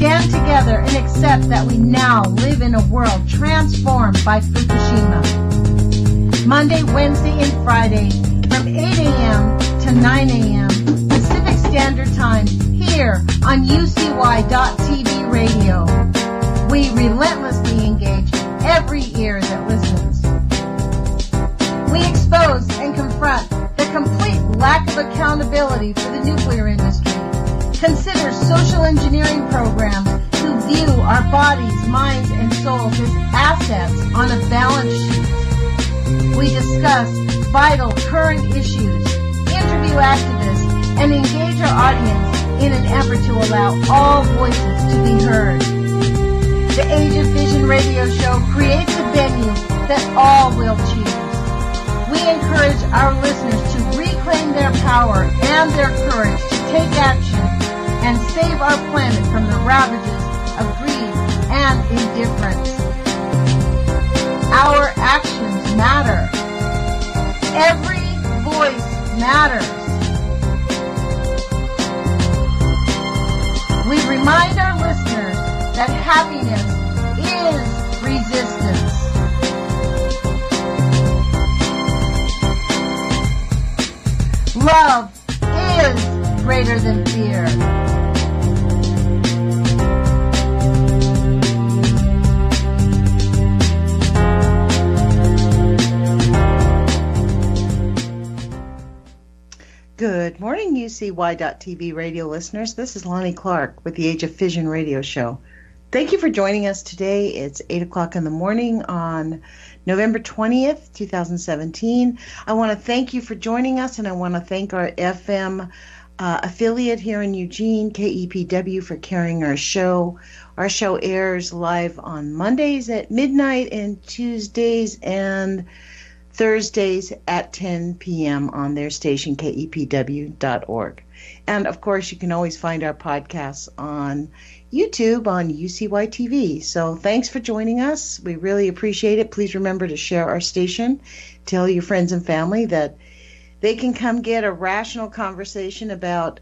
stand together and accept that we now live in a world transformed by Fukushima. Monday, Wednesday, and Friday from 8 a.m. to 9 a.m. Pacific Standard Time here on UCY.TV radio. We relentlessly engage every ear that listens. We expose and confront the complete lack of accountability for the nuclear industry. Consider social engineering programs who view our bodies, minds, and souls as assets on a balance sheet. We discuss vital current issues, interview activists, and engage our audience in an effort to allow all voices to be heard. The Age of Vision radio show creates a venue that all will choose. We encourage our listeners to reclaim their power and their courage to take action and save our planet from the ravages of greed and indifference. Our actions matter. Every voice matters. We remind our listeners that happiness is resistance. Love is greater than fear. Good morning, UCY.TV radio listeners. This is Lonnie Clark with the Age of Fission radio show. Thank you for joining us today. It's 8 o'clock in the morning on November 20th, 2017. I want to thank you for joining us, and I want to thank our FM affiliate here in Eugene, KEPW, for carrying our show. Our show airs live on Mondays at midnight and Tuesdays and Thursdays at 10 p.m. on their station, kepw.org. And, of course, you can always find our podcasts on YouTube on UCY TV. So thanks for joining us. We really appreciate it. Please remember to share our station. Tell your friends and family that they can come get a rational conversation about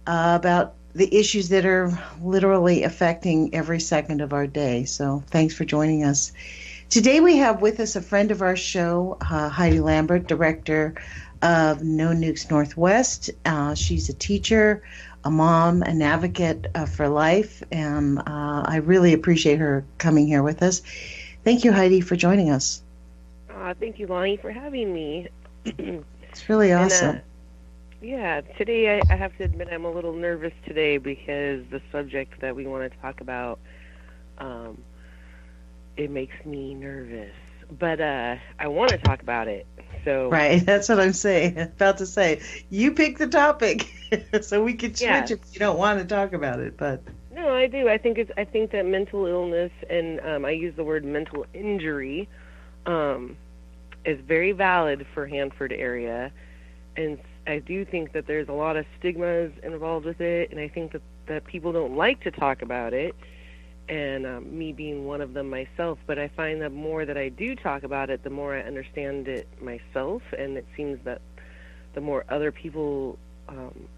the issues that are literally affecting every second of our day. So thanks for joining us. Today we have with us a friend of our show, Heidi Lambert, director of No Nukes Northwest. She's a teacher, a mom, an advocate for life, and I really appreciate her coming here with us. Thank you, Heidi, for joining us. Thank you, Lonnie, for having me. It's really awesome. Today I have to admit I'm a little nervous today because the subject that we want to talk about, it makes me nervous. But I want to talk about it. So right, that's what I'm about to say. You pick the topic, so we could switch if you don't want to talk about it. But no, I do. I think that mental illness, and I use the word mental injury, is very valid for Hanford area, and I do think that there's a lot of stigmas involved with it, and I think that people don't like to talk about it. And me being one of them myself, but I find that more that I do talk about it, the more I understand it myself, and it seems that the more other people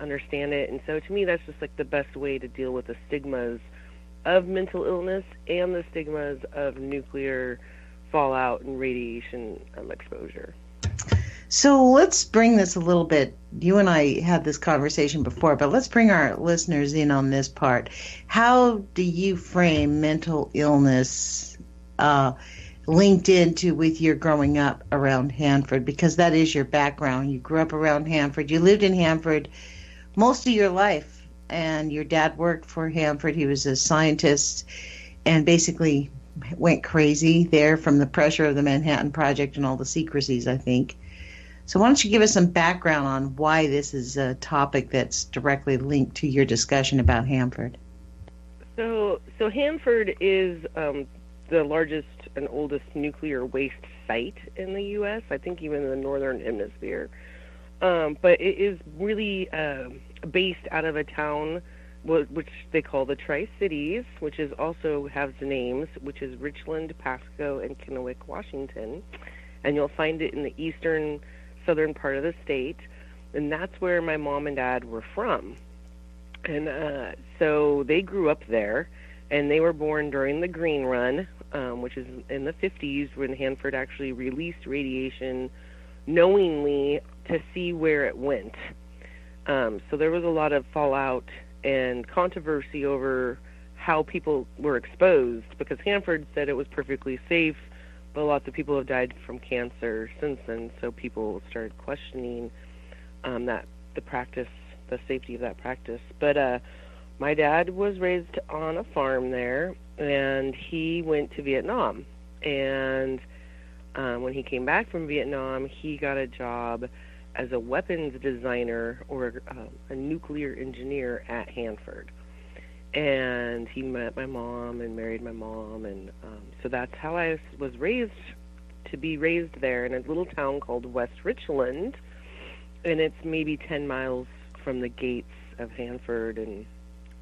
understand it. And so to me, that's just like the best way to deal with the stigmas of mental illness and the stigmas of nuclear fallout and radiation exposure. So let's bring this a little bit. You and I had this conversation before, but let's bring our listeners in on this part. How do you frame mental illness linked into with your growing up around Hanford? Because that is your background. You grew up around Hanford. You lived in Hanford most of your life, and your dad worked for Hanford. He was a scientist and basically went crazy there from the pressure of the Manhattan Project and all the secrecies, I think. So why don't you give us some background on why this is a topic that's directly linked to your discussion about Hanford? So Hanford is the largest and oldest nuclear waste site in the U.S., I think even in the northern hemisphere. But it is really based out of a town which they call the Tri-Cities, which is also has names, which is Richland, Pasco, and Kennewick, Washington. And you'll find it in the southern part of the state, and that's where my mom and dad were from. And so they grew up there, and they were born during the Green Run, which is in the 50s when Hanford actually released radiation knowingly to see where it went. So there was a lot of fallout and controversy over how people were exposed, because Hanford said it was perfectly safe, but lots of people have died from cancer since then, so people started questioning that the safety of that practice. But my dad was raised on a farm there, and he went to Vietnam. And when he came back from Vietnam, he got a job as a weapons designer or a nuclear engineer at Hanford. And he met my mom and married my mom, and so that's how I was raised, to be raised there in a little town called West Richland, and it's maybe 10 miles from the gates of Hanford, and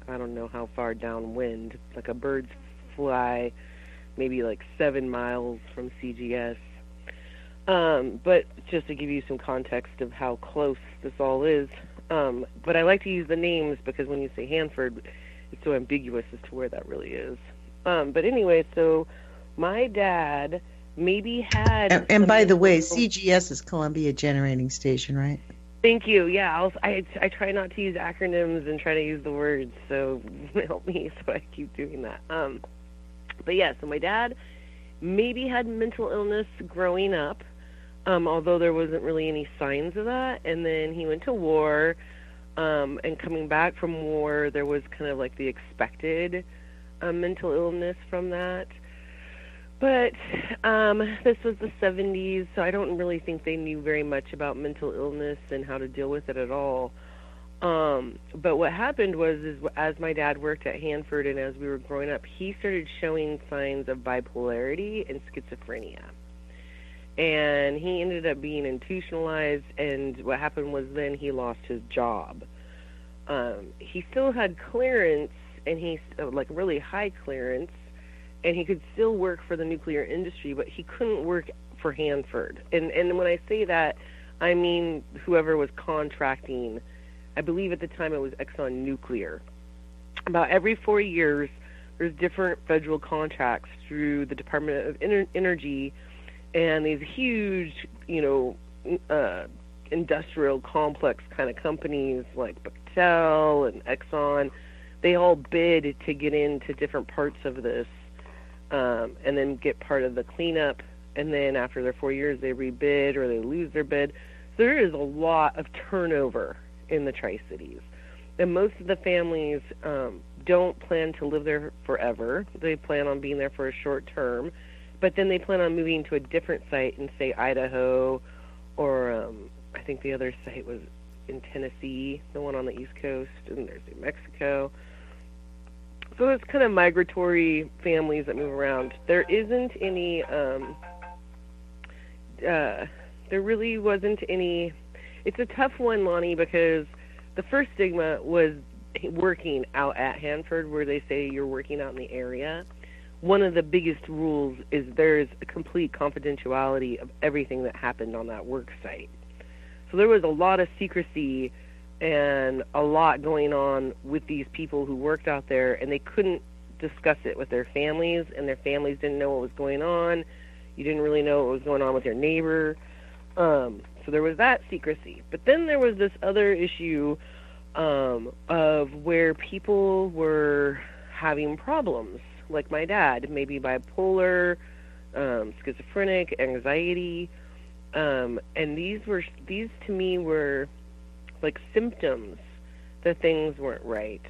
I don't know how far downwind, like a bird's fly, maybe like 7 miles from CGS. But just to give you some context of how close this all is, but I like to use the names because when you say Hanford, it's so ambiguous as to where that really is. But anyway, so my dad maybe had... And by the way, CGS is Columbia Generating Station, right? Thank you. Yeah, I try not to use acronyms and try to use the words, so help me so I keep doing that. But yeah, so my dad maybe had mental illness growing up, although there wasn't really any signs of that. And then he went to war, and coming back from war, there was kind of like the expected mental illness from that. But this was the 70s, so I don't really think they knew very much about mental illness and how to deal with it at all. But what happened was, as my dad worked at Hanford and as we were growing up, he started showing signs of bipolarity and schizophrenia. And he ended up being institutionalized, and what happened was then he lost his job. He still had clearance, and he's like really high clearance, and he could still work for the nuclear industry, but he couldn't work for Hanford. And when I say that, I mean whoever was contracting. I believe at the time it was Exxon Nuclear. About every 4 years, there's different federal contracts through the Department of Energy, and these huge, industrial complex kind of companies like Bechtel and Exxon, they all bid to get into different parts of this, and then get part of the cleanup, and then after their 4 years, they rebid or they lose their bid. So there is a lot of turnover in the Tri-Cities. And most of the families don't plan to live there forever. They plan on being there for a short term, but then they plan on moving to a different site in, say, Idaho, or I think the other site was in Tennessee, the one on the East Coast, and there's New Mexico. So it's kind of migratory families that move around. There isn't any, there really wasn't any. It's a tough one, Lonnie, because the first stigma was working out at Hanford, where they say you're working out in the area. One of the biggest rules is there's a complete confidentiality of everything that happened on that work site. So there was a lot of secrecy and a lot going on with these people who worked out there, and they couldn't discuss it with their families, and their families didn't know what was going on. You didn't really know what was going on with your neighbor. So there was that secrecy. But then there was this other issue of where people were having problems, like my dad, maybe bipolar, schizophrenic, anxiety, and these to me were like symptoms that things weren't right.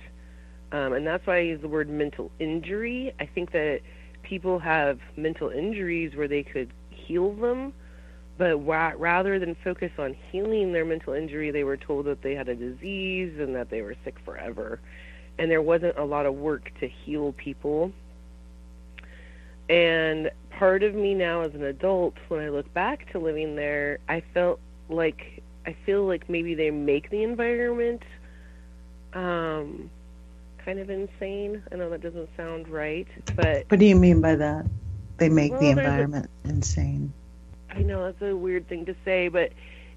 And that's why I use the word mental injury. I think that people have mental injuries where they could heal them, but rather than focus on healing their mental injury, they were told that they had a disease and that they were sick forever. And there wasn't a lot of work to heal people. And part of me now as an adult, when I look back to living there, I feel like maybe they make the environment kind of insane. I know that doesn't sound right, but... What do you mean by that? They make the environment insane. I know, that's a weird thing to say, but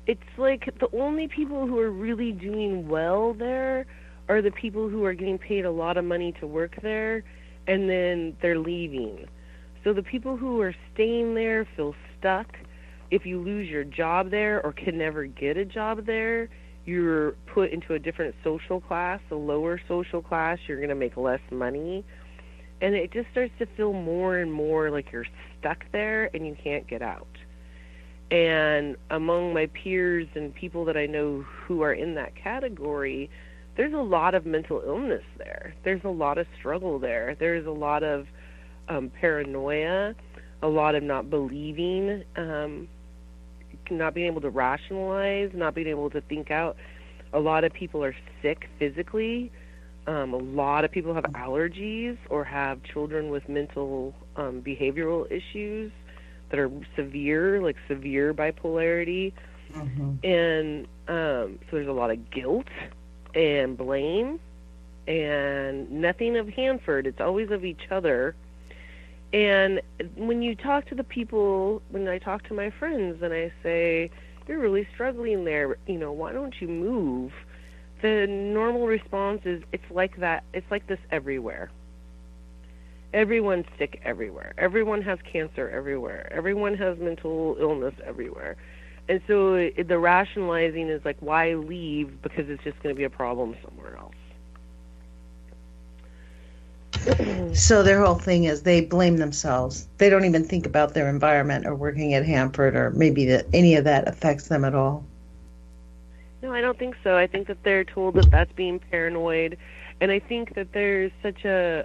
it's like the only people who are really doing well there are the people who are getting paid a lot of money to work there, and then they're leaving. So the people who are staying there feel stuck. If you lose your job there or can never get a job there, you're put into a different social class, a lower social class. You're going to make less money. And it just starts to feel more and more like you're stuck there and you can't get out. And among my peers and people that I know who are in that category, there's a lot of mental illness there. There's a lot of struggle there. There's a lot of paranoia, a lot of not believing, not being able to rationalize, not being able to think out. A lot of people are sick physically. A lot of people have allergies or have children with mental behavioral issues that are severe, like severe bipolarity. And so there's a lot of guilt and blame, and nothing of Hanford. It's always of each other. And when you talk to the people, when I talk to my friends and I say, you're really struggling there, why don't you move? The normal response is, it's like that. It's like this everywhere. Everyone's sick everywhere. Everyone has cancer everywhere. Everyone has mental illness everywhere. And so the rationalizing is like, why leave? Because it's just going to be a problem somewhere else. So their whole thing is they blame themselves. They don't even think about their environment or working at Hanford, or maybe that any of that affects them at all. No, I don't think so. I think that they're told that that's being paranoid. And I think that there's such a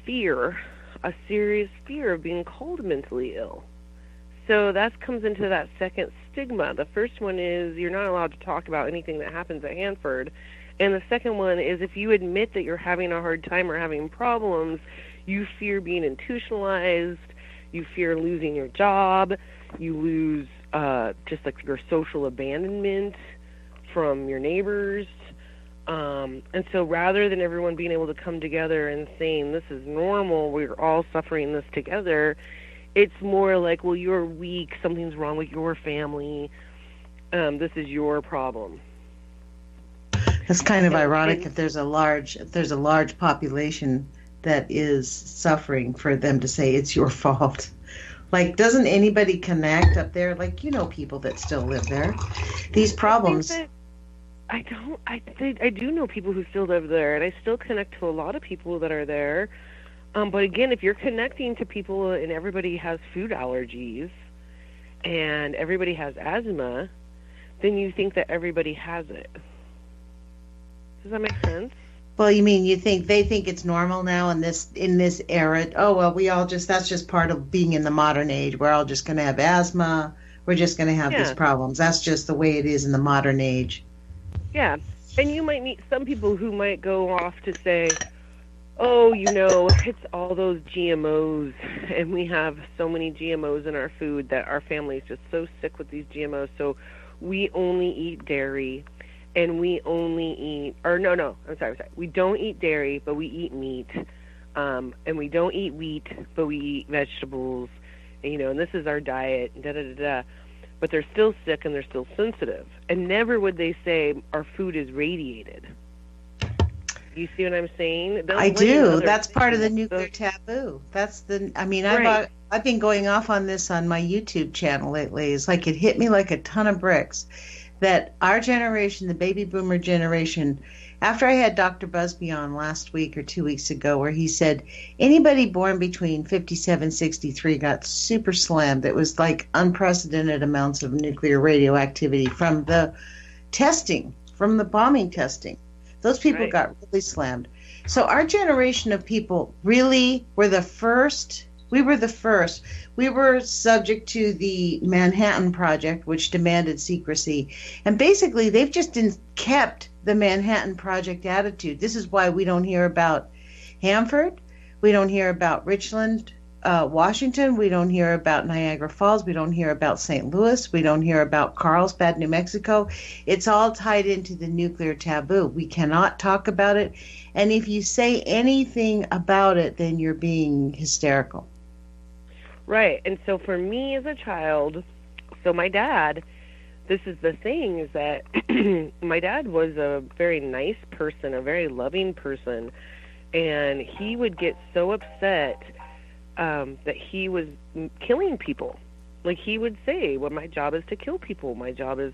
fear, a serious fear of being called mentally ill. So that comes into that second stigma. The first one is you're not allowed to talk about anything that happens at Hanford. And the second one is if you admit that you're having a hard time or having problems, you fear being institutionalized, you fear losing your job, you lose just like your social abandonment from your neighbors. And so rather than everyone being able to come together and saying this is normal, we're all suffering this together, it's more like, well, you're weak, something's wrong with your family, this is your problem. It's kind of ironic if there's a large population that is suffering, for them to say it's your fault. Like, doesn't anybody connect up there? Like, people that still live there. These problems. I do know people who still live there, and I still connect to a lot of people that are there. But again, if you're connecting to people and everybody has food allergies and everybody has asthma, then you think that everybody has it. Does that make sense? Well, you mean they think it's normal now in this era? Oh, well, that's just part of being in the modern age. We're all just going to have asthma. We're just going to have these problems. That's just the way it is in the modern age. Yeah. And you might meet some people who might go off to say, oh, it's all those GMOs, and we have so many GMOs in our food that our family's just so sick with these GMOs, so we only eat dairy. And we only eat, I'm sorry. We don't eat dairy, but we eat meat. And we don't eat wheat, but we eat vegetables. And this is our diet, da-da-da-da. But they're still sick and they're still sensitive. And never would they say our food is radiated. You see what I'm saying? I do. That's part of the nuclear taboo. Right. I've been going off on this on my YouTube channel lately. It's like it hit me like a ton of bricks. That our generation, the baby boomer generation, after I had Dr. Busby on last week or 2 weeks ago, where he said anybody born between 57 and 63 got super slammed. It was like unprecedented amounts of nuclear radioactivity from the testing, from the bombing testing. Those people got really slammed. So our generation of people really were the first. We were the first. We were subject to the Manhattan Project, which demanded secrecy. And basically, they've just kept the Manhattan Project attitude. This is why we don't hear about Hanford. We don't hear about Richland, Washington. We don't hear about Niagara Falls. We don't hear about St. Louis. We don't hear about Carlsbad, New Mexico. It's all tied into the nuclear taboo. We cannot talk about it. And if you say anything about it, then you're being hysterical. Right. And so for me as a child, so my dad this is the thing, is that my dad was a very nice person, a very loving person, and he would get so upset that he was killing people. Like, he would say, well, my job is to kill people. My job is,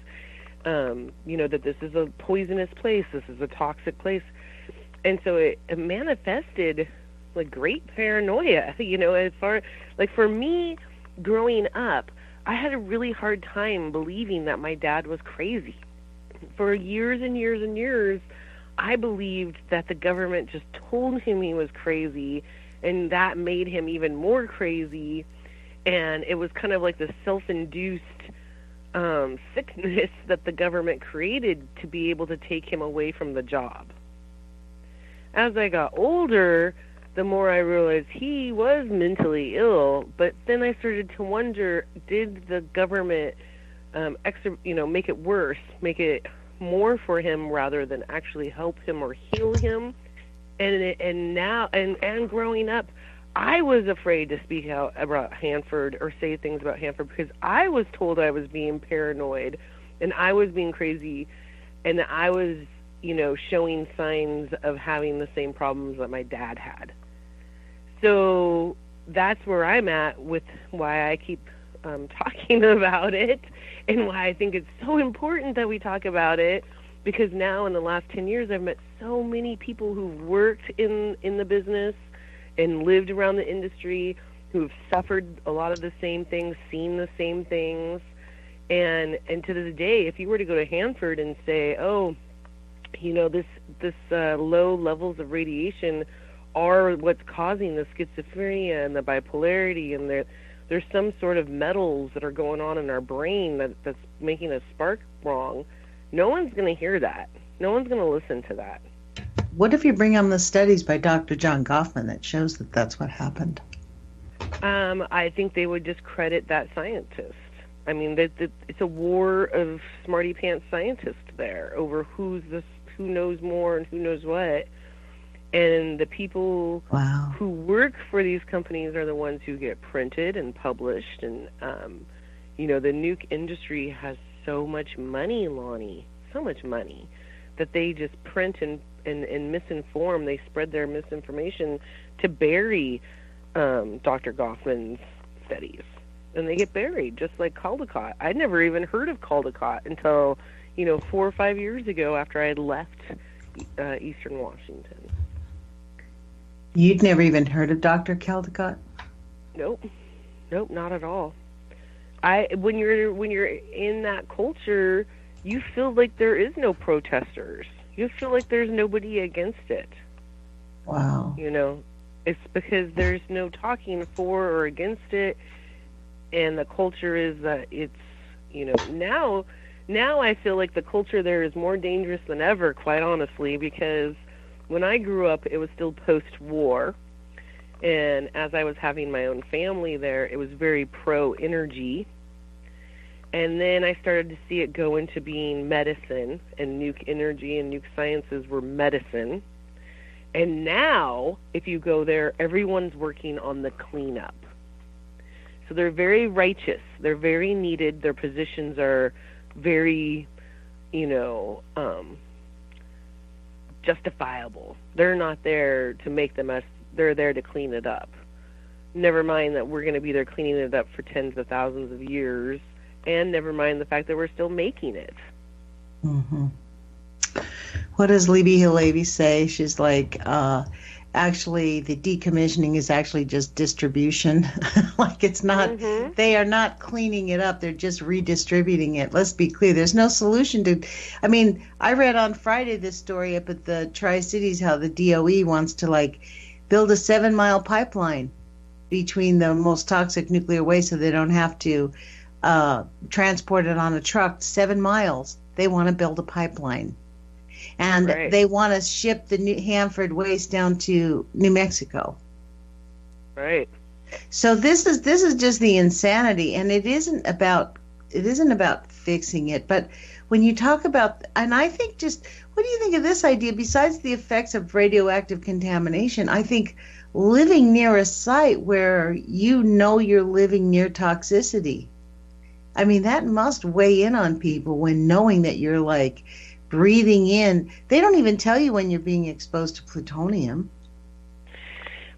that this is a poisonous place. This is a toxic place. And so it manifested, like, great paranoia, as far, like, for me, growing up, I had a really hard time believing that my dad was crazy. For years and years and years, I believed that the government just told him he was crazy, and that made him even more crazy. And it was kind of like the self-induced sickness that the government created to be able to take him away from the job. As I got older, the more I realized he was mentally ill, but then I started to wonder, did the government make it worse, make it more for him rather than actually help him or heal him? And now growing up, I was afraid to speak out about Hanford or say things about Hanford because I was told I was being paranoid and I was being crazy and that I was, showing signs of having the same problems that my dad had. So that's where I'm at with why I keep talking about it and why I think it's so important that we talk about it, because now in the last 10 years I've met so many people who've worked in the business and lived around the industry, who've suffered a lot of the same things, seen the same things. And to this day, if you were to go to Hanford and say, this low levels of radiation are what's causing the schizophrenia and the bipolarity, and there's some sort of metals that are going on in our brain that's making us spark wrong, no one's going to hear that. No one's going to listen to that. What if you bring on the studies by Dr. John Goffman that shows that that's what happened? I think they would discredit that scientist. I mean, it's a war of smarty pants scientists there over who knows more and who knows what. And the people who work for these companies are the ones who get printed and published. And, the nuke industry has so much money, Lonnie, so much money, that they just print and misinform. They spread their misinformation to bury Dr. Goffman's studies. And they get buried, just like Caldecott. I'd never even heard of Caldecott until, 4 or 5 years ago after I had left Eastern Washington. You'd never even heard of Dr. Caldecott? Nope, not at all. When you're in that culture, you feel like there is no protesters. You feel like there's nobody against it. Wow. It's because there's no talking for or against it, and the culture is that it's, now I feel like the culture there is more dangerous than ever, quite honestly, because when I grew up, it was still post-war, and as I was having my own family there, it was very pro-energy, and then I started to see it go into being medicine, and nuke energy and nuke sciences were medicine, and now, if you go there, everyone's working on the cleanup. So they're very righteous, they're very needed, their positions are very, justifiable. They're not there to make the mess, they're there to clean it up. Never mind that we're going to be there cleaning it up for tens of thousands of years, and never mind the fact that we're still making it. Mm-hmm. What does Libby Halevi say? She's like, actually, the decommissioning is actually just distribution. Like, it's not, they are not cleaning it up. They're just redistributing it. Let's be clear. There's no solution to, I read on Friday this story up at the Tri-Cities, how the DOE wants to, build a 7-mile pipeline between the most toxic nuclear waste so they don't have to transport it on a truck 7 miles. They want to build a pipeline. And they want to ship the Hanford waste down to New Mexico. Right. So this is just the insanity, and it isn't about fixing it. But when you talk about, and I think what do you think of this idea? Besides the effects of radioactive contamination, I think living near a site where you're living near toxicity I mean, that must weigh in on people when knowing that you're like breathing in. They don't even tell you when you're being exposed to plutonium.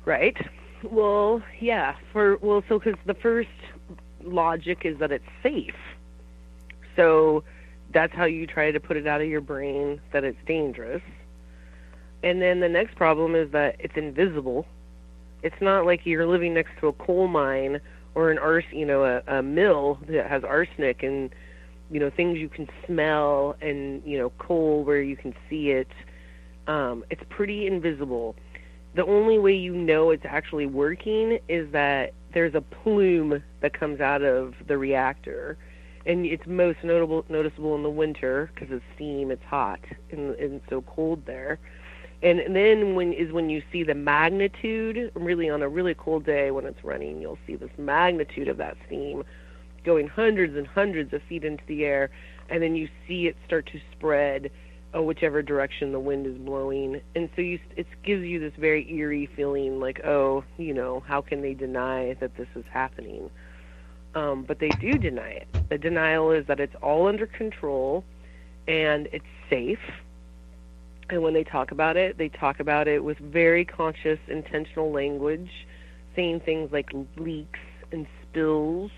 Right. Well, yeah. So because the first logic is that it's safe. So that's how you try to put it out of your brain that it's dangerous. And then the next problem is that it's invisible. It's not like you're living next to a coal mine or a mill that has arsenic and, things you can smell and, coal where you can see it. It's pretty invisible. The only way you know it's actually working is that there's a plume that comes out of the reactor. And it's most noticeable in the winter because it's steam, it's hot, and it's so cold there. And then when you see the magnitude, really on a really cold day when it's running, you'll see this magnitude of that steam going hundreds and hundreds of feet into the air, and then you see it start to spread whichever direction the wind is blowing. And so it gives you this very eerie feeling like, oh, how can they deny that this is happening? But they do deny it. The denial is that it's all under control and it's safe. And when they talk about it with very conscious, intentional language, saying things like leaks and spills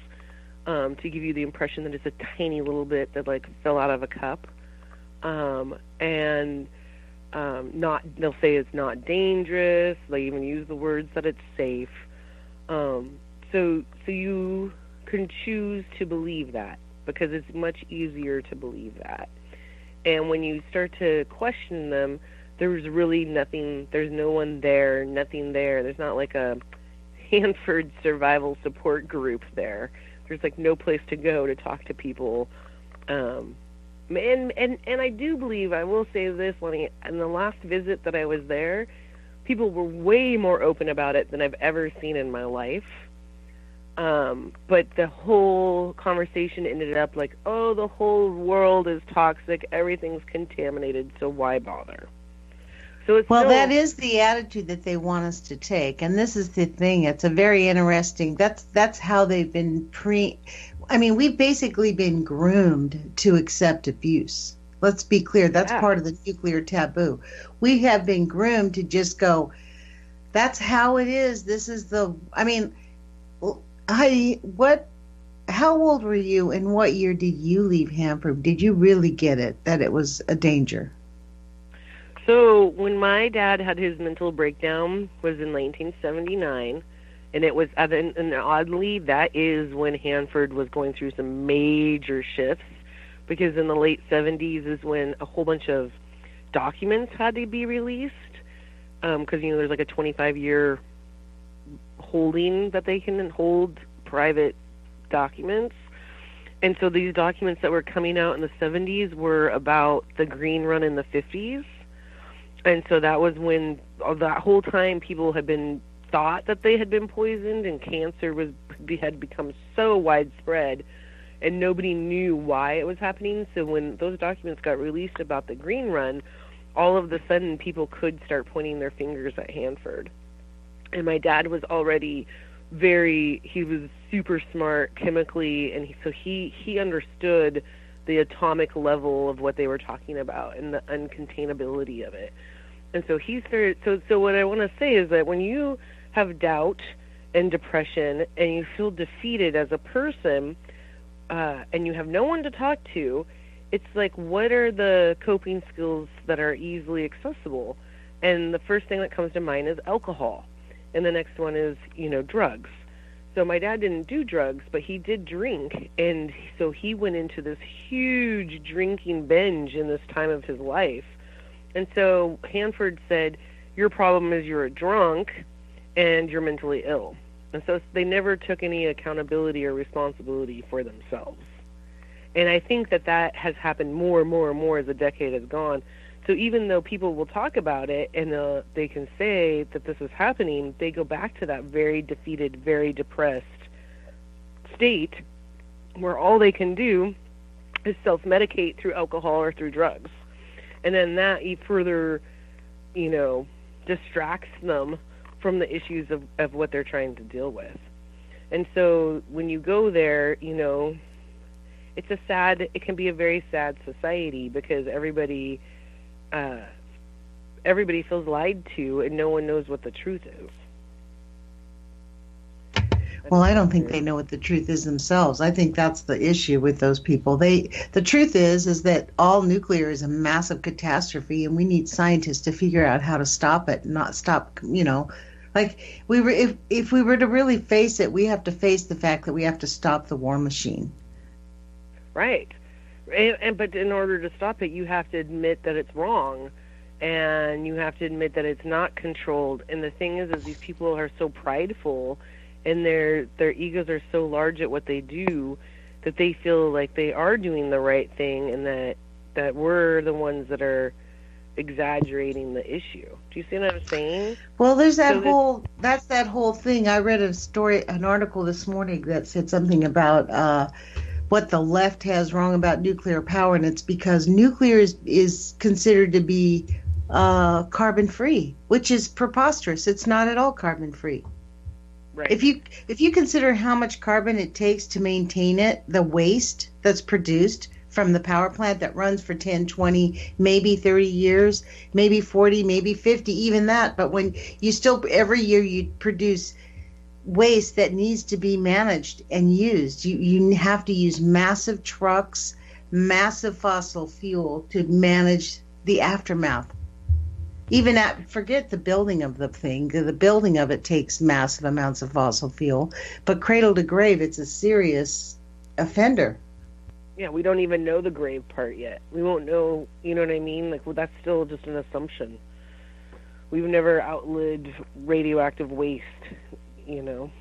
to give you the impression that it's a tiny little bit that like fell out of a cup. They'll say it's not dangerous. They even use the words that it's safe. So you can choose to believe that because it's much easier to believe that. And when you start to question them, there's really nothing, there's no one there, nothing there. There's not like a Hanford survival support group there. There's like no place to go to talk to people. And I do believe, I will say this, Lonnie, in the last visit that I was there, people were way more open about it than I've ever seen in my life. But the whole conversation ended up like, oh, the whole world is toxic, everything's contaminated, so why bother? So it's that is the attitude that they want us to take, and this is the thing. It's a very interesting. That's how they've been we've basically been groomed to accept abuse. Let's be clear. That's part of the nuclear taboo. We have been groomed to just go, that's how it is. This is Heidi, how old were you and what year did you leave Hanford? Did you really get it, that it was a danger? So when my dad had his mental breakdown was in 1979, and it was, and oddly, that is when Hanford was going through some major shifts, because in the late 70s is when a whole bunch of documents had to be released, because, there's like a 25-year holding that they can hold private documents. And so these documents that were coming out in the 70s were about the green run in the 50s. And so that was when that whole time people had been thought that they had been poisoned, and cancer had become so widespread and nobody knew why it was happening. So when those documents got released about the green run, all of a sudden people could start pointing their fingers at Hanford. And my dad was already he was super smart chemically, and so he understood the atomic level of what they were talking about and the uncontainability of it. And so he started, so what I want to say is that when you have doubt and depression and you feel defeated as a person, and you have no one to talk to, it's like, what are the coping skills that are easily accessible? And the first thing that comes to mind is alcohol. And the next one is, drugs. So my dad didn't do drugs, but he did drink. And so he went into this huge drinking binge in this time of his life. And so Hanford said, your problem is you're a drunk and you're mentally ill. And so they never took any accountability or responsibility for themselves. And I think that has happened more and more and more as the decade has gone. So even though people will talk about it and they can say that this is happening, they go back to that very defeated, very depressed state where all they can do is self-medicate through alcohol or through drugs. And then that further, distracts them from the issues of what they're trying to deal with. And so when you go there, it can be a very sad society because everybody feels lied to and no one knows what the truth is. Well, I don't think they know what the truth is themselves. I think that's the issue with those people. The truth is that all nuclear is a massive catastrophe, and we need scientists to figure out how to stop it, not stop. Like if we were to really face it, we have to face the fact that we have to stop the war machine. Right, but in order to stop it, you have to admit that it's wrong, and you have to admit that it's not controlled. And the thing is these people are so prideful. And their egos are so large at what they do that they feel like they are doing the right thing, and that we're the ones that are exaggerating the issue. Do you see what I'm saying? Well, there's that whole thing. I read an article this morning that said something about what the left has wrong about nuclear power, and it's because nuclear is considered to be carbon free, which is preposterous. It's not at all carbon free. Right. If you consider how much carbon it takes to maintain it, the waste that's produced from the power plant that runs for 10, 20, maybe 30 years, maybe 40, maybe 50, even that. But when you still, every year you produce waste that needs to be managed and used. You have to use massive trucks, massive fossil fuel to manage the aftermath. Even forget the building of the thing. The building of it takes massive amounts of fossil fuel, but cradle to grave, it's a serious offender. Yeah, we don't even know the grave part yet. We won't know, you know what I mean? Like, well, that's still just an assumption. We've never outlived radioactive waste, And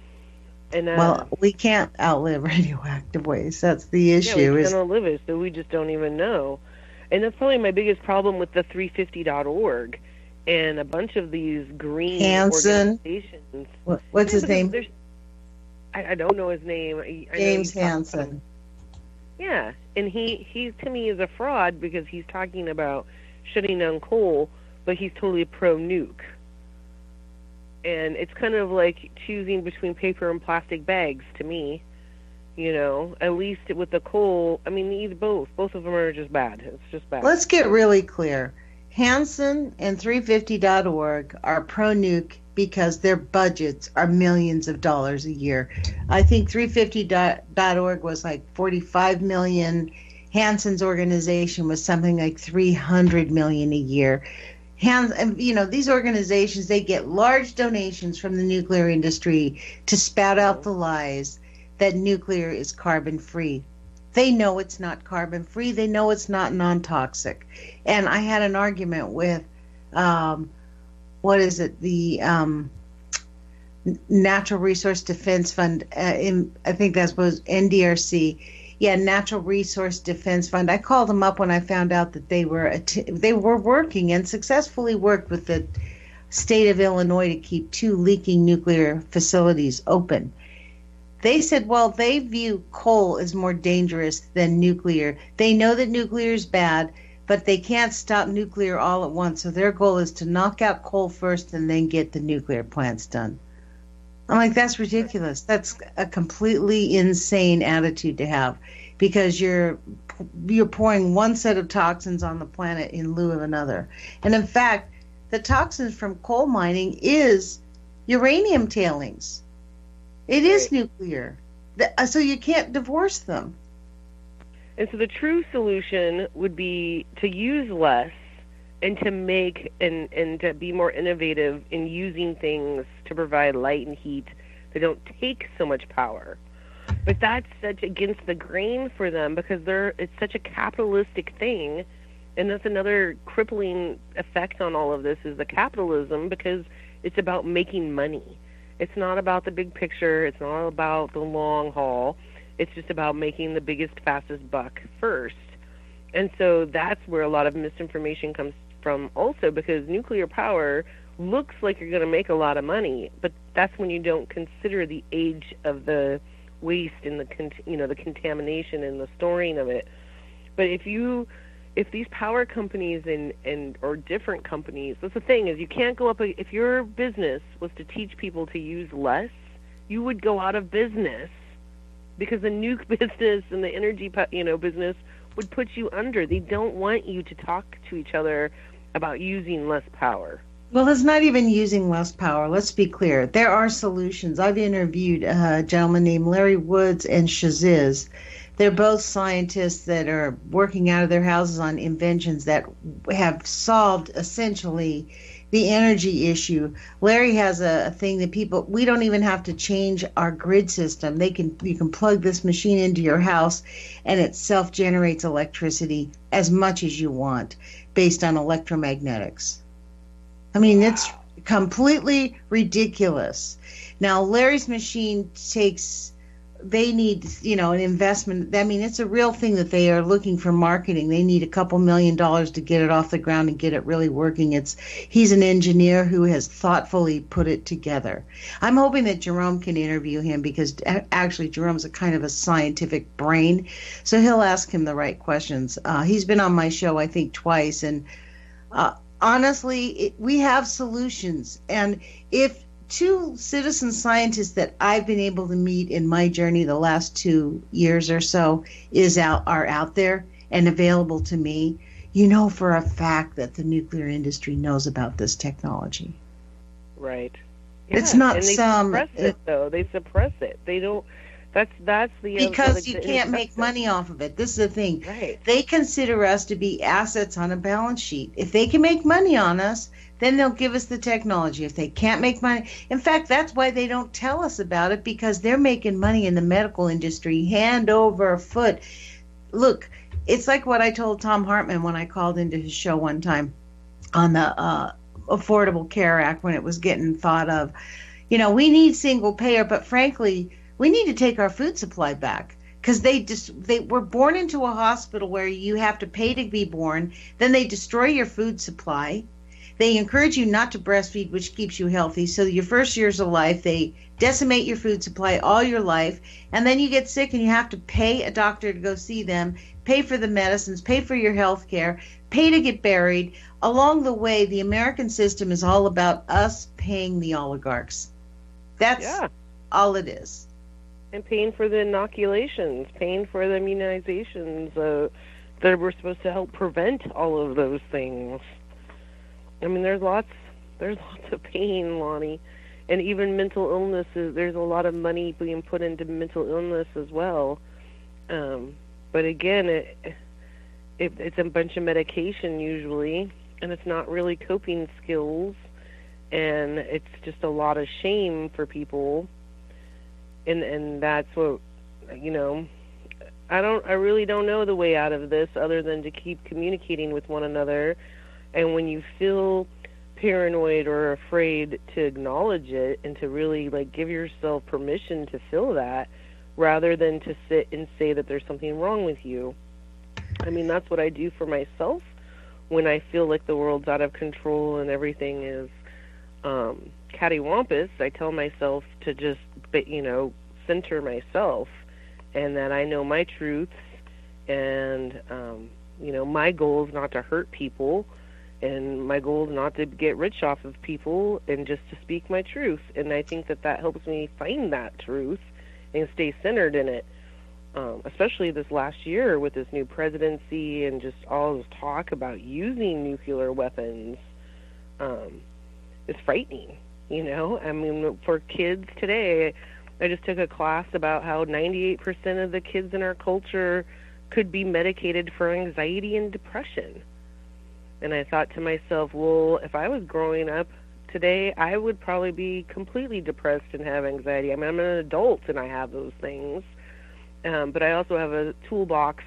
well, we can't outlive radioactive waste. That's the issue. Yeah, we can't outlive it, so we just don't even know. And that's probably my biggest problem with the 350.org. And a bunch of these green organizations. What's his name? I don't know his name. James Hansen. Yeah, and he to me is a fraud because he's talking about shutting down coal, but he's totally pro-nuke. And it's kind of like choosing between paper and plastic bags to me. At least with the coal, I mean, either both. Both of them are just bad. It's just bad. Let's get really clear. Hansen and 350.org are pro-nuke because their budgets are millions of dollars a year. I think 350.org was like 45 million. Hansen's organization was something like 300 million a year. These organizations, they get large donations from the nuclear industry to spout out the lies that nuclear is carbon free. They know it's not carbon free. They know it's not non-toxic. And I had an argument with, the Natural Resource Defense Fund. I think that was NDRC. Yeah, Natural Resource Defense Fund. I called them up when I found out that they were working and successfully worked with the state of Illinois to keep 2 leaking nuclear facilities open. They said, well, they view coal as more dangerous than nuclear. They know that nuclear is bad, but they can't stop nuclear all at once. So their goal is to knock out coal first and then get the nuclear plants done. I'm like, that's ridiculous. That's a completely insane attitude to have because you're pouring one set of toxins on the planet in lieu of another. And in fact, the toxins from coal mining is uranium tailings. It is nuclear. So you can't divorce them. And so the true solution would be to use less and to make and to be more innovative in using things to provide light and heat that don't take so much power. But that's such against the grain for them because it's such a capitalistic thing. And that's another crippling effect on all of this is the capitalism because it's about making money. It's not about the big picture. It's not about the long haul. It's just about making the biggest, fastest buck first. And so that's where a lot of misinformation comes from also because nuclear power looks like you're going to make a lot of money, but that's when you don't consider the age of the waste and the contamination and the storing of it. But if these power companies or different companies, that's the thing is you can't go up. If your business was to teach people to use less, you would go out of business because the nuke business and the energy, business would put you under. They don't want you to talk to each other about using less power. Well, it's not even using less power. Let's be clear. There are solutions. I've interviewed a gentleman named Larry Woods and Shaziz. They're both scientists that are working out of their houses on inventions that have solved essentially the energy issue. Larry has a thing that we don't even have to change our grid system. You can plug this machine into your house and it self-generates electricity as much as you want based on electromagnetics. I mean, it's completely ridiculous. Now, Larry's machine they need, an investment. I mean, it's a real thing that they are looking for marketing. They need a couple $1 million to get it off the ground and get it really working. He's an engineer who has thoughtfully put it together. I'm hoping that Jerome can interview him because actually Jerome's a kind of a scientific brain, so he'll ask him the right questions. He's been on my show, I think, twice, and honestly, we have solutions. And if two citizen scientists that I've been able to meet in my journey the last 2 years or so are out there and available to me, for a fact that the nuclear industry knows about this technology. Right. Yeah. It's not and they suppress it, though. They suppress it. They don't. That's the because you can't make money off of it. This is the thing. Right. They consider us to be assets on a balance sheet. If they can make money on us, then they'll give us the technology. If they can't make money, in fact, that's why they don't tell us about it, because they're making money in the medical industry hand over foot. Look, it's like what I told Tom Hartman when I called into his show one time on the Affordable Care Act when it was getting thought of. We need single payer, but frankly, we need to take our food supply back, because they were born into a hospital where you have to pay to be born. Then they destroy your food supply. They encourage you not to breastfeed, which keeps you healthy. So your first years of life, they decimate your food supply all your life. And then you get sick and you have to pay a doctor to go see them, pay for the medicines, pay for your health care, pay to get buried. Along the way, the American system is all about us paying the oligarchs. That's all it is. And paying for the inoculations, paying for the immunizations that were supposed to help prevent all of those things. I mean, there's lots of pain, Lonnie, and even mental illnesses. There's a lot of money being put into mental illness as well. But again, it's a bunch of medication usually, and it's not really coping skills, and it's just a lot of shame for people. And that's what, I really don't know the way out of this other than to keep communicating with one another. And when you feel paranoid or afraid, to acknowledge it and to really give yourself permission to feel that, rather than to sit and say that there's something wrong with you. I mean, that's what I do for myself when I feel like the world's out of control and everything is cattywampus. I tell myself to just, center myself, and that I know my truths, and, my goal is not to hurt people, and my goal is not to get rich off of people, and just to speak my truth. And I think that helps me find that truth and stay centered in it, especially this last year with this new presidency and just all this talk about using nuclear weapons. It's frightening, I mean, for kids today, I just took a class about how 98% of the kids in our culture could be medicated for anxiety and depression. And I thought to myself, well, if I was growing up today, I would probably be completely depressed and have anxiety. I mean, I'm an adult and I have those things. But I also have a toolbox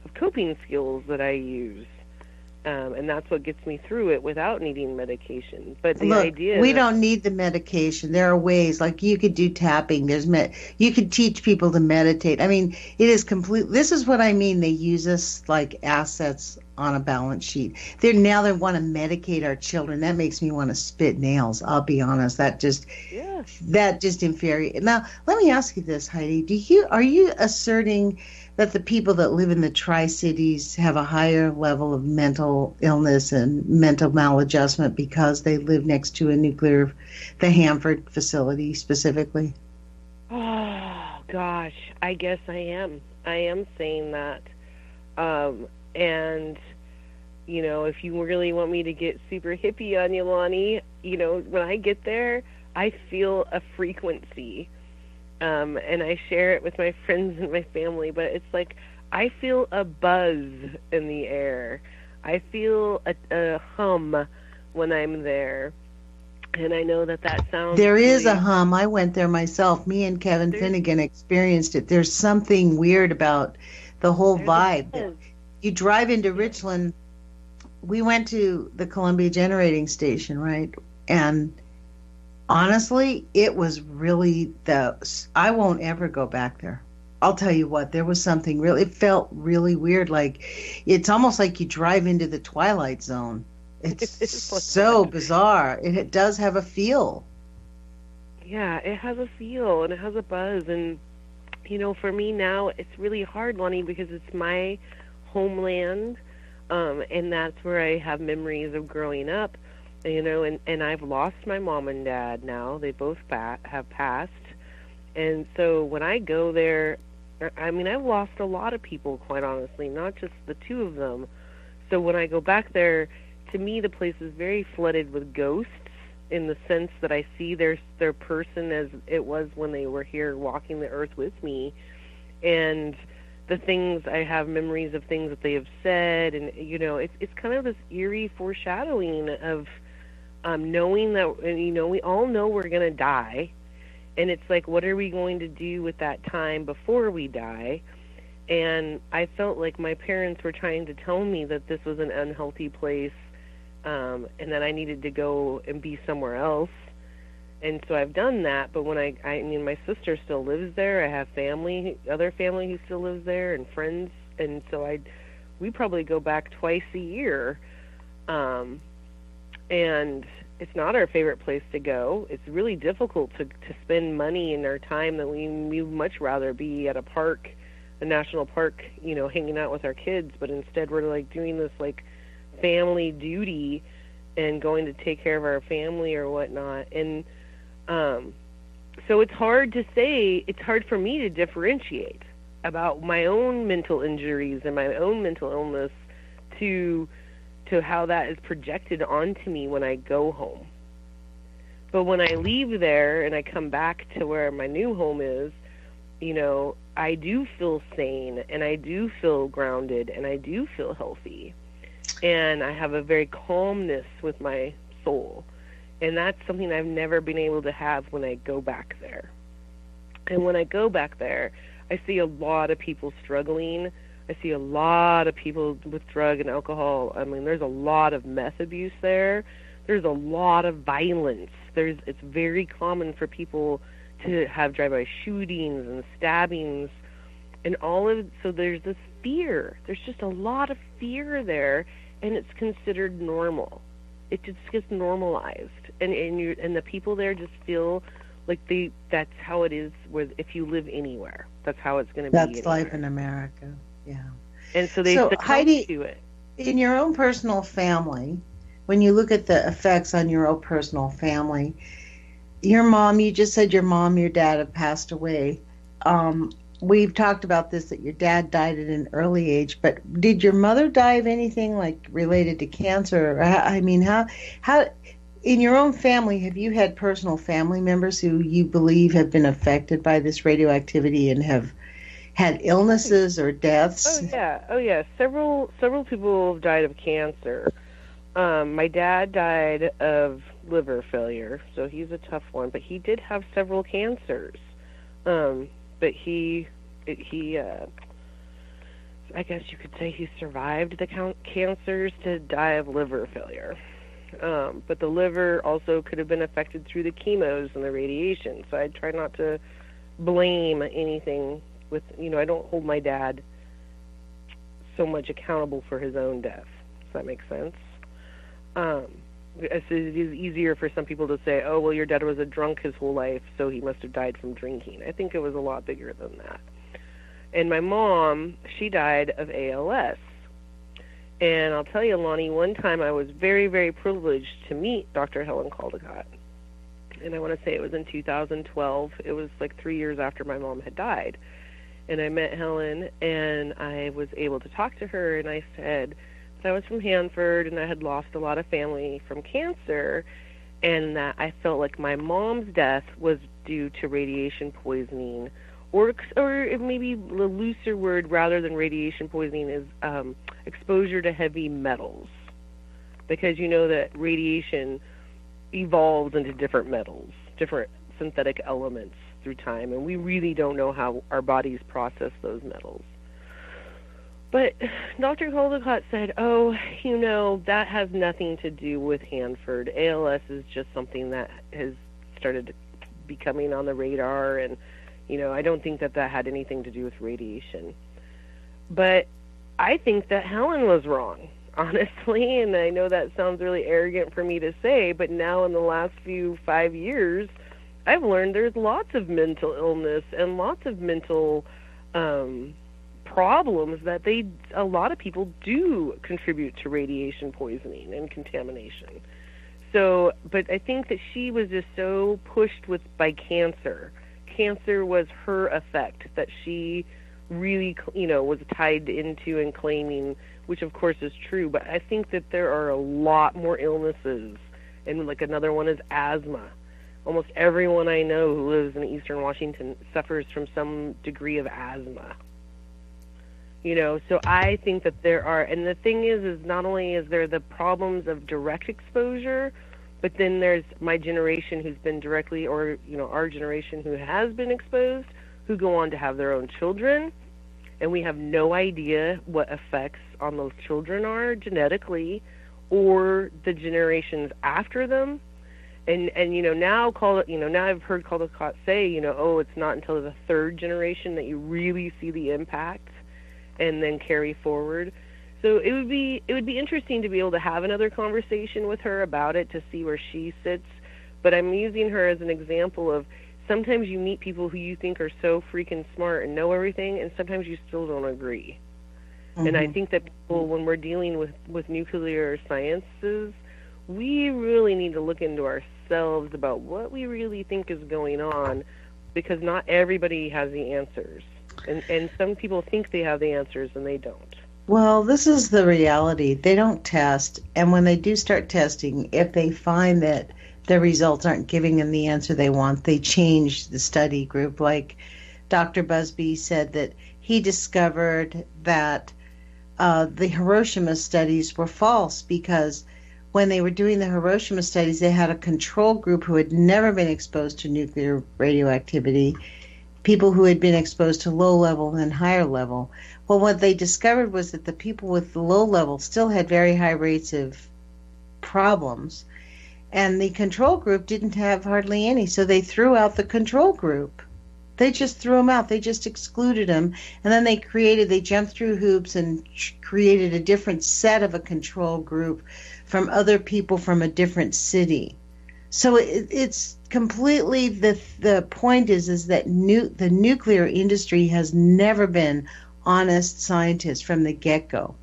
of coping skills that I use. And that's what gets me through it without needing medication. But the idea, we don't need the medication. There are ways, like you could do tapping. You could teach people to meditate. I mean, it is complete. This is what I mean. They use us like assets on a balance sheet. They want to medicate our children. That makes me want to spit nails. I'll be honest. That just infuriates. Now, let me ask you this, Heidi. Are you asserting that the people that live in the Tri-Cities have a higher level of mental illness and mental maladjustment because they live next to the Hanford facility specifically? Oh, Gosh, I guess I am. I am saying that. And, if you really want me to get super hippie on you, Lonnie, when I get there, I feel a frequency. And I share it with my friends and my family, but it's like I feel a buzz in the air. I feel a hum when I'm there. And I know that sounds... There is a hum. I went there myself. Me and Kevin Finnegan experienced it. There's something weird about the whole vibe. You drive into Richland. We went to the Columbia Generating Station, right? And honestly, it was really I won't ever go back there. I'll tell you what, there was something it felt really weird. Like, it's almost like you drive into the Twilight Zone. It's so bizarre. It does have a feel. Yeah, it has a feel and it has a buzz. And, for me now, it's really hard, Lonnie, because it's my homeland, and that's where I have memories of growing up, and I've lost my mom and dad now. They both have passed. And so when I go there, I've lost a lot of people, quite honestly, not just the two of them. So when I go back there, to me, the place is very flooded with ghosts, in the sense that I see their person as it was when they were here walking the earth with me. And the things, I have memories of things that they have said, and, it's kind of this eerie foreshadowing of knowing that, we all know we're going to die. And it's like, what are we going to do with that time before we die? And I felt like my parents were trying to tell me that this was an unhealthy place, and that I needed to go and be somewhere else. And so I've done that, but when my sister still lives there. I have other family who still lives there, and friends, and so we probably go back twice a year. And it's not our favorite place to go. It's really difficult to spend money and our time that we much rather be at a national park, hanging out with our kids, but instead we're like doing this like family duty and going to take care of our family or whatnot. And so it's hard for me to differentiate about my own mental injuries and my own mental illness to how that is projected onto me when I go home. But when I leave there and I come back to where my new home is, I do feel sane, and I do feel grounded, and I do feel healthy. And I have a very calmness with my soul. And that's something I've never been able to have when I go back there. And when I go back there, I see a lot of people struggling. I see a lot of people with drug and alcohol. There's a lot of meth abuse there. There's a lot of violence. It's very common for people to have drive-by shootings and stabbings and so there's this fear. There's just a lot of fear there, and it's considered normal. It just gets normalized, and the people there just feel like that's how it is if you live anywhere. That's how it's going to be. That's life in America. Yeah. And so they succumb Heidi, to it. In your own personal family, when you look at the effects on your own personal family, your mom, you just said your mom, your dad have passed away. We've talked about this, that your dad died at an early age, but did your mother die of anything like related to cancer? How in your own family, have you had personal family members who you believe have been affected by this radioactivity and have had illnesses or deaths? Oh yeah. Several people have died of cancer. My dad died of liver failure, so he's a tough one. But he did have several cancers. But he I guess you could say he survived the cancers to die of liver failure. But the liver also could have been affected through the chemos and the radiation. So I try not to blame anything with, I don't hold my dad so much accountable for his own death. Does that make sense? It is easier for some people to say, oh, well, your dad was a drunk his whole life, so he must have died from drinking. I think it was a lot bigger than that. And my mom, she died of ALS. And I'll tell you, Lonnie, one time I was very, very privileged to meet Dr. Helen Caldicott. and I want to say it was in 2012. It was like 3 years after my mom had died. And I met Helen, and I was able to talk to her, and I said that I was from Hanford, and I had lost a lot of family from cancer, and that I felt like my mom's death was due to radiation poisoning, or maybe the looser word rather than radiation poisoning is exposure to heavy metals, because you know that radiation evolves into different metals, different synthetic elements through time, and we really don't know how our bodies process those metals. But Dr. Caldecott said, oh, you know, that has nothing to do with Hanford. ALS is just something that has started becoming on the radar, and, you know, I don't think that had anything to do with radiation. But I think that Helen was wrong, honestly, and I know that sounds really arrogant for me to say, but now in the last 5 years, I've learned there's lots of mental illness and lots of mental problems that a lot of people do contribute to radiation poisoning and contamination. So, but I think that she was just so pushed by cancer. Cancer was her effect that she really, you know, was tied into and claiming, which of course is true, but I think that there are a lot more illnesses, and like another one is asthma. Almost everyone I know who lives in Eastern Washington suffers from some degree of asthma. You know, so I think that there are, and the thing is not only is there the problems of direct exposure, but then there's my generation who's been directly, or, you know, our generation who has been exposed, who go on to have their own children, and we have no idea what effects on those children are genetically, or the generations after them. And you know, now I've heard Caldecott say, you know, oh, it's not until the third generation that you really see the impact and then carry forward. So it would be interesting to be able to have another conversation with her about it to see where she sits. But I'm using her as an example of sometimes you meet people who you think are so freaking smart and know everything, and sometimes you still don't agree. Mm-hmm. And I think that people, when we're dealing with nuclear sciences, we really need to look into ourselves about what we really think is going on, because not everybody has the answers. And some people think they have the answers and they don't. Well, this is the reality. They don't test, and when they do start testing, if they find that their results aren't giving them the answer they want, they change the study group. Like Dr. Busby said that he discovered that the Hiroshima studies were false, because when they were doing the Hiroshima studies, they had a control group who had never been exposed to nuclear radioactivity, people who had been exposed to low level and higher level. Well, what they discovered was that the people with the low level still had very high rates of problems, and the control group didn't have hardly any, so they threw out the control group. They just threw them out. They just excluded them, and then they jumped through hoops and created a different set of a control group from other people from a different city. So it's completely, the point is that the nuclear industry has never been honest scientists from the get-go.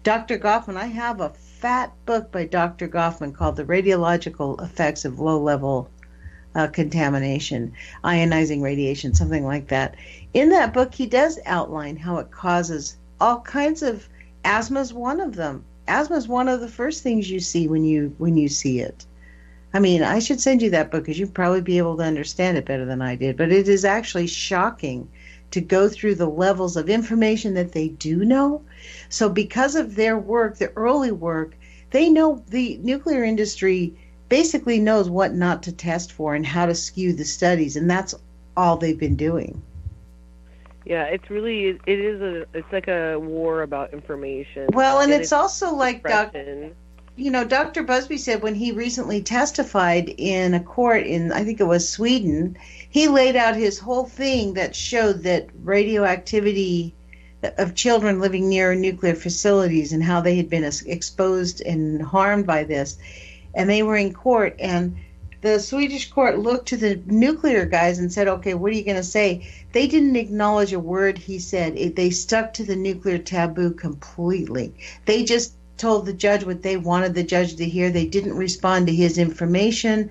Dr. Goffman, I have a fat book by Dr. Goffman called The Radiological Effects of Low-Level Contamination, Ionizing Radiation, something like that. In that book, he does outline how it causes all kinds of, asthma's one of them. Asthma is one of the first things you see when you see it. I mean, I should send you that book because you'd probably be able to understand it better than I did. But it is actually shocking to go through the levels of information that they do know. So because of their work, the early work, they know, the nuclear industry basically knows what not to test for and how to skew the studies, and that's all they've been doing. Yeah, it's like a war about information. Well, and it's also like Dr. Busby said when he recently testified in a court in, I think it was Sweden, he laid out his whole thing that showed that radioactivity of children living near nuclear facilities and how they had been exposed and harmed by this. And they were in court, and the Swedish court looked to the nuclear guys and said, okay, what are you going to say? They didn't acknowledge a word he said. They stuck to the nuclear taboo completely. They just told the judge what they wanted the judge to hear. They didn't respond to his information.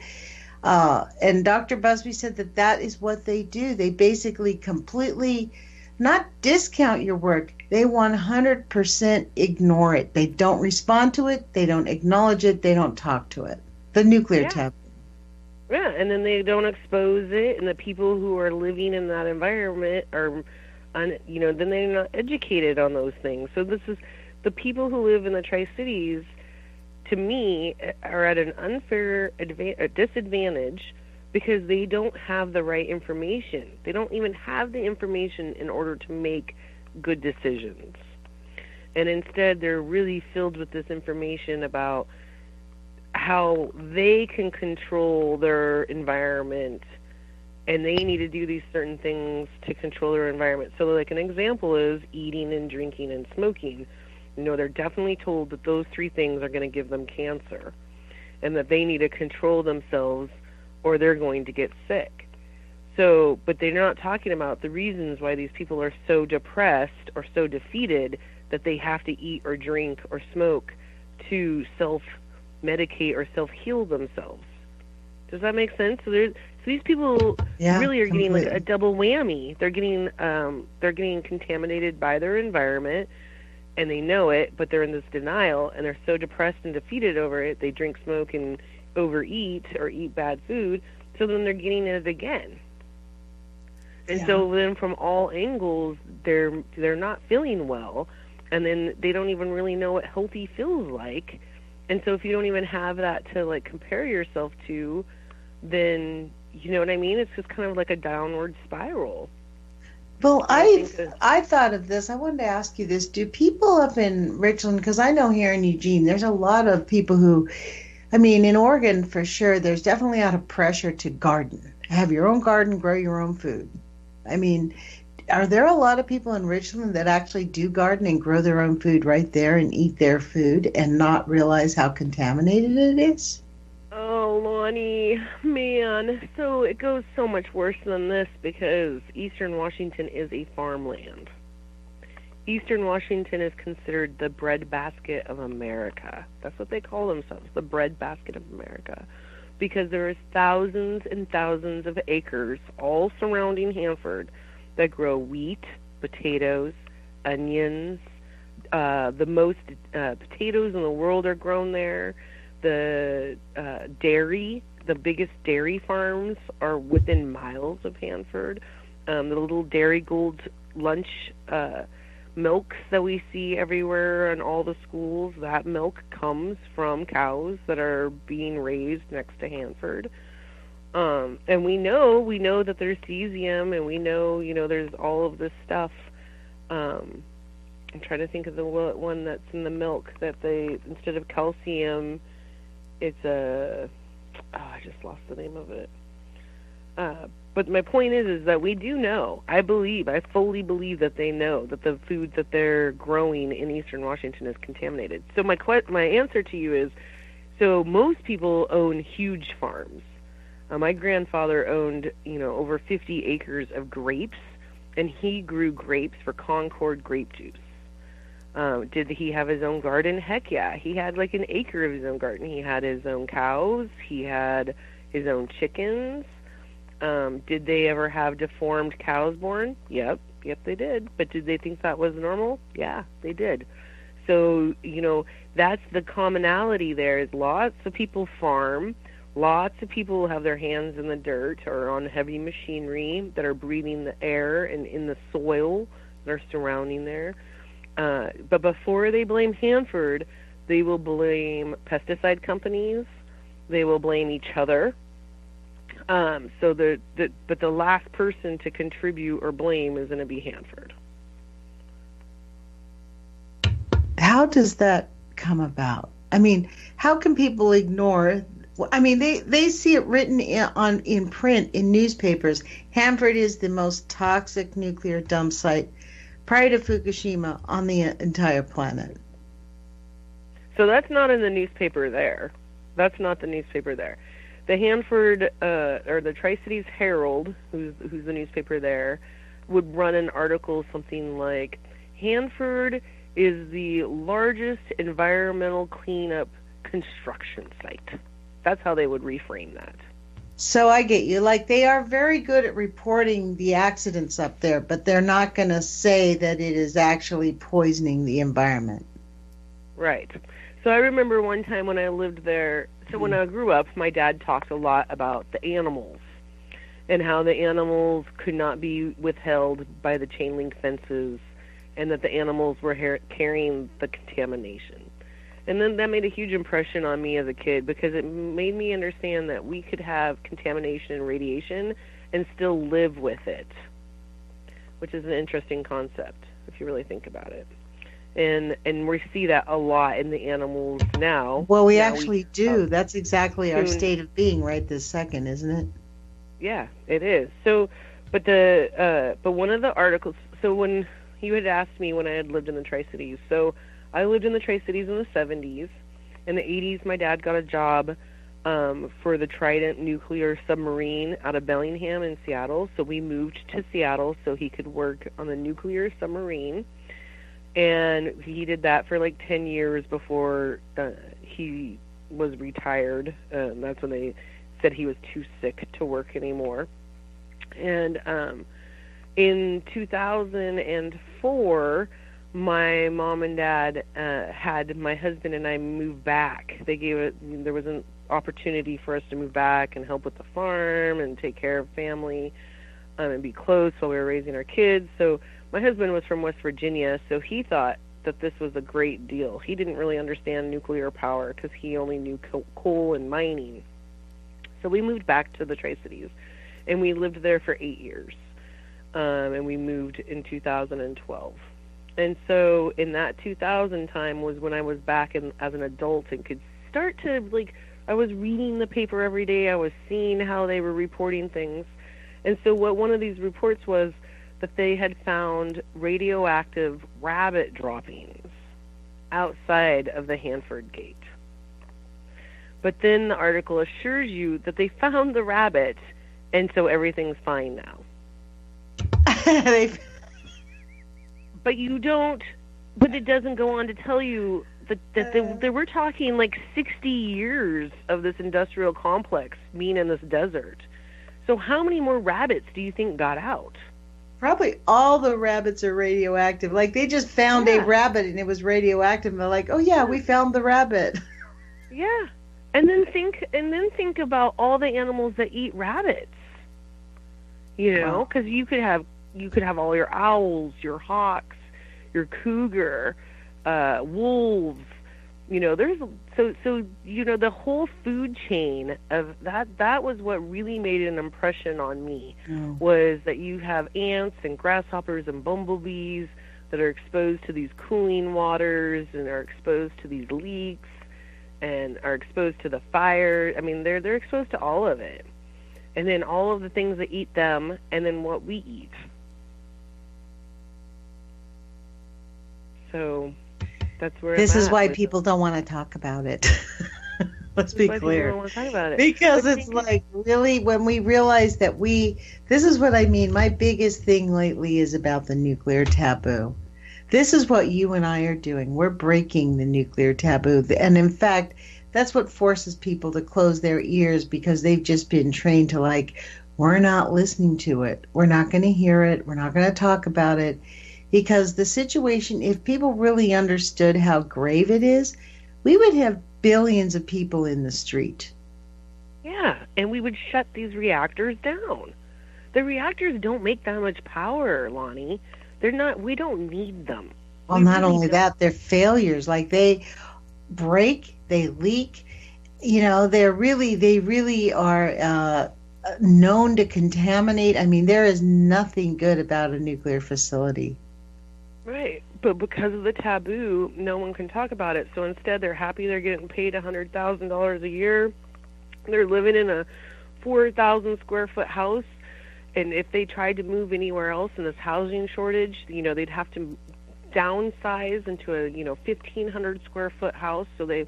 And Dr. Busby said that that is what they do. They basically completely not discount your work. They 100% ignore it. They don't respond to it. They don't acknowledge it. They don't talk to it. The nuclear taboo. Yeah, and then they don't expose it, and the people who are living in that environment are, then they're not educated on those things. So this is the people who live in the Tri-Cities, to me, are at an unfair disadvantage because they don't have the right information. They don't even have the information in order to make good decisions. And instead, they're really filled with this information about how they can control their environment, and they need to do these certain things to control their environment. So like an example is eating and drinking and smoking. They're definitely told that those three things are going to give them cancer and that they need to control themselves or they're going to get sick. So, but they're not talking about the reasons why these people are so depressed or so defeated that they have to eat or drink or smoke to self-medicate or self-heal themselves. Does that make sense? So these people really are getting like a double whammy. They're getting contaminated by their environment, and they know it, but they're in this denial, and they're so depressed and defeated over it, they drink, smoke, and overeat or eat bad food, so then they're getting it again. And so then from all angles, they're not feeling well, and then they don't even really know what healthy feels like. And so if you don't even have that to like compare yourself to, then you know what I mean? It's just kind of like a downward spiral. Well, I thought of this. I wanted to ask you this. Do people up in Richland, because I know here in Eugene, there's a lot of people who, in Oregon for sure, there's definitely a lot of pressure to garden. Have your own garden, grow your own food. Are there a lot of people in Richland that actually do garden and grow their own food right there and eat their food and not realize how contaminated it is? Oh, Lonnie, man. So it goes so much worse than this because Eastern Washington is a farmland. Eastern Washington is considered the breadbasket of America. That's what they call themselves, the breadbasket of America, because there are thousands and thousands of acres all surrounding Hanford that grow wheat, potatoes, onions. The most potatoes in the world are grown there. The dairy, the biggest dairy farms are within miles of Hanford. The little Dairy Gold lunch milks that we see everywhere in all the schools, that milk comes from cows that are being raised next to Hanford. And we know that there's cesium, and we know, there's all of this stuff. I'm trying to think of the one that's in the milk that they, instead of calcium, it's I just lost the name of it. But my point is that we do know. I fully believe that they know that the food that they're growing in Eastern Washington is contaminated. So my answer to you is, so most people own huge farms. My grandfather owned, over 50 acres of grapes, and he grew grapes for Concord grape juice. Did he have his own garden? Heck yeah. He had like an acre of his own garden. He had his own cows. He had his own chickens. Did they ever have deformed cows born? Yep, they did. But did they think that was normal? Yeah, they did. So, that's the commonality there, is lots of people farm. Lots of people have their hands in the dirt or on heavy machinery that are breathing the air and in the soil that are surrounding there. But before they blame Hanford, they will blame pesticide companies. They will blame each other. But the last person to contribute or blame is going to be Hanford. How does that come about? How can people ignore? They see it written in print in newspapers. Hanford is the most toxic nuclear dump site prior to Fukushima on the entire planet. So that's not in the newspaper there. That's not the newspaper there. The Hanford or the Tri-Cities Herald, who's the newspaper there, would run an article something like, Hanford is the largest environmental cleanup construction site. That's how they would reframe that. So I get you. Like, they are very good at reporting the accidents up there, but they're not going to say that it is actually poisoning the environment. Right. So I remember one time when I lived there, so when I grew up, my dad talked a lot about the animals and how the animals could not be withheld by the chain link fences and that the animals were carrying the contamination. And then that made a huge impression on me as a kid because it made me understand that we could have contamination and radiation and still live with it, which is an interesting concept if you really think about it. And we see that a lot in the animals now. Well, we actually do. That's exactly our state of being right this second, isn't it? Yeah, it is. So, but one of the articles. So when you had asked me when I had lived in the Tri-Cities, so I lived in the Tri-Cities in the 70s. In the 80s, my dad got a job for the Trident nuclear submarine out of Bellingham in Seattle. So we moved to Seattle so he could work on the nuclear submarine. And he did that for like 10 years before he was retired. That's when they said he was too sick to work anymore. And in 2004, my mom and dad had my husband and I move back. There was an opportunity for us to move back and help with the farm and take care of family and be close while we were raising our kids. So my husband was from West Virginia, so he thought that this was a great deal. He didn't really understand nuclear power because he only knew coal and mining. So we moved back to the Tri-Cities, and we lived there for 8 years, and we moved in 2012. And so in that 2000 time was when I was back as an adult and could start to, I was reading the paper every day. I was seeing how they were reporting things. And so what one of these reports was that they had found radioactive rabbit droppings outside of the Hanford Gate. But then the article assures you that they found the rabbit, and so everything's fine now. But it doesn't go on to tell you that we're talking like 60 years of this industrial complex being in this desert. So how many more rabbits do you think got out? Probably all the rabbits are radioactive. Like, they just found a rabbit and it was radioactive. And they're like, oh yeah, we found the rabbit. Yeah. And then think about all the animals that eat rabbits. You know, because you could have all your owls, your hawks, your cougar, wolves. You know, the whole food chain of that was what really made an impression on me, was that you have ants and grasshoppers and bumblebees that are exposed to these cooling waters and are exposed to these leaks and are exposed to the fire. I mean, they're exposed to all of it. And then all of the things that eat them, and then what we eat. So that's where this is why people don't want to talk about it. Let's be clear. Don't want to talk about it. Because it's like, really, when we realize that this is what I mean. My biggest thing lately is about the nuclear taboo. This is what you and I are doing. We're breaking the nuclear taboo. And in fact, that's what forces people to close their ears, because they've just been trained to, like, we're not listening to it. We're not going to hear it. We're not going to talk about it. Because the situation, if people really understood how grave it is, we would have billions of people in the street. Yeah, and we would shut these reactors down. The reactors don't make that much power, Lonnie. We don't need them. Well, not only that, they're failures. Like, they break, they leak. You know, they really are known to contaminate. I mean, there is nothing good about a nuclear facility. Right, but because of the taboo, no one can talk about it. So instead, they're happy they're getting paid $100,000 a year. They're living in a 4,000 square foot house, and if they tried to move anywhere else in this housing shortage, you know, they'd have to downsize into a 1,500 square foot house. So they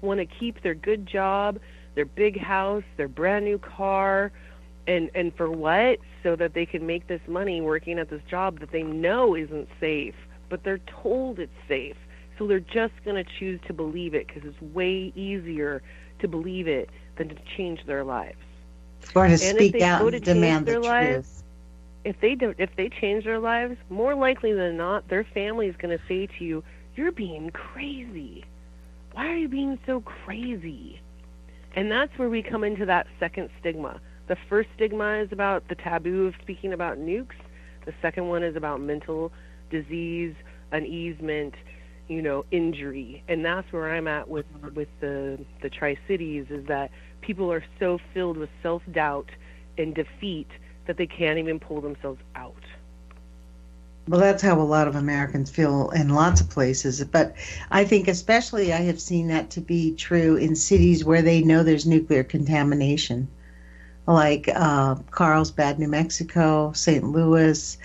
want to keep their good job, their big house, their brand new car. And for what? So that they can make this money working at this job that they know isn't safe, but they're told it's safe. So they're just going to choose to believe it because it's way easier to believe it than to change their lives. Or to speak out and demand the lives, truth. If they change their lives, more likely than not, their family is going to say to you, "You're being crazy. Why are you being so crazy?" And that's where we come into that second stigma. The first stigma is about the taboo of speaking about nukes. The second one is about mental disease, uneasement, injury. And that's where I'm at with the Tri-Cities, is that people are so filled with self-doubt and defeat that they can't even pull themselves out. Well, that's how a lot of Americans feel in lots of places. But I think especially I have seen that to be true in cities where they know there's nuclear contamination, like Carlsbad, New Mexico, St. Louis,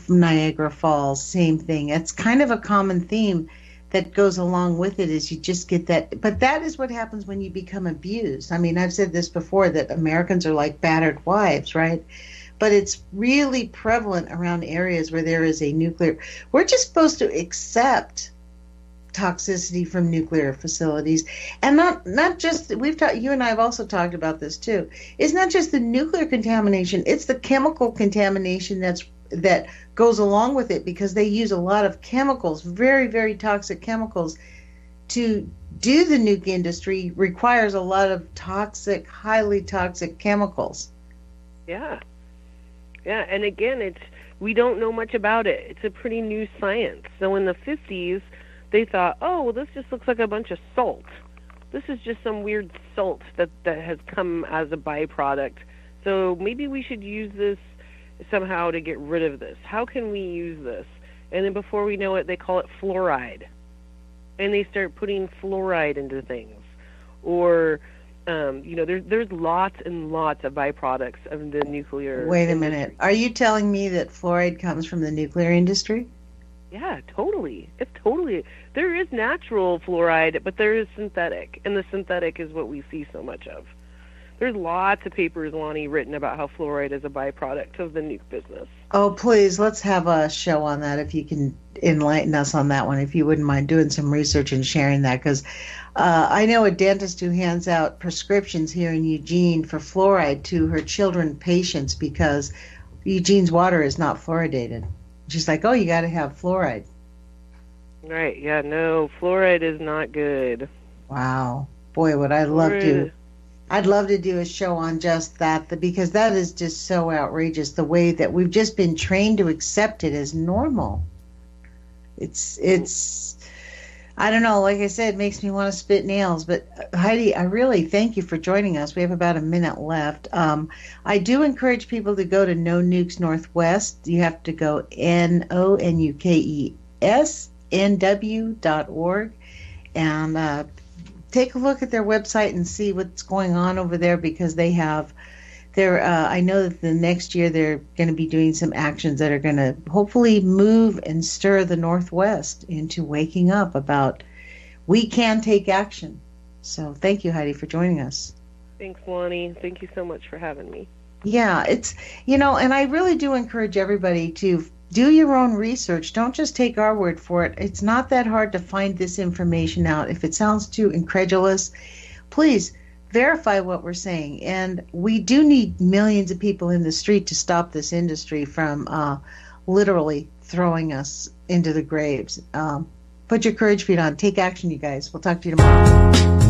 Niagara Falls, same thing. It's kind of a common theme that goes along with it, is you just get that. But that is what happens when you become abused. I mean, I've said this before, that Americans are like battered wives, right? But it's really prevalent around areas where there is a nuclear. We're just supposed to accept toxicity from nuclear facilities, and not just, you and I have also talked about this too. It's not just the nuclear contamination; it's the chemical contamination that goes along with it, because they use a lot of chemicals, very, very toxic chemicals. To do the nuke industry requires a lot of toxic, highly toxic chemicals. Yeah. Yeah, and again, we don't know much about it. It's a pretty new science. So in the 50s, they thought, oh, well, this just looks like a bunch of salt. This is just some weird salt that has come as a byproduct. So maybe we should use this somehow to get rid of this. How can we use this? And then before we know it, they call it fluoride. And they start putting fluoride into things. Or there's lots and lots of byproducts of the nuclear Wait a industry. minute. Are you telling me that fluoride comes from the nuclear industry? Yeah, totally. There is natural fluoride, but there is synthetic, and the synthetic is what we see so much of. There's lots of papers, Lonnie, written about how fluoride is a byproduct of the nuke business. Oh, please, let's have a show on that, if you can enlighten us on that one, if you wouldn't mind doing some research and sharing that, because I know a dentist who hands out prescriptions here in Eugene for fluoride to her children patients because Eugene's water is not fluoridated. She's like, oh, you got to have fluoride. Right, yeah, no, fluoride is not good. Wow. Boy, would I love to. I'd love to do a show on just that, because that is just so outrageous, the way that we've just been trained to accept it as normal. It's I don't know, like I said, it makes me want to spit nails. But Heidi, I really thank you for joining us. We have about a minute left. I do encourage people to go to No Nukes Northwest. You have to go nonukesnw.org and take a look at their website and see what's going on over there, because they have I know that the next year they're going to be doing some actions that are going to hopefully move and stir the Northwest into waking up about we can take action. So thank you, Heidi, for joining us. Thanks, Lonnie. Thank you so much for having me. Yeah, it's, and I really do encourage everybody to do your own research. Don't just take our word for it. It's not that hard to find this information out. If it sounds too incredulous, please verify what we're saying. And we do need millions of people in the street to stop this industry from literally throwing us into the graves. Put your courage feet on. Take action, you guys. We'll talk to you tomorrow.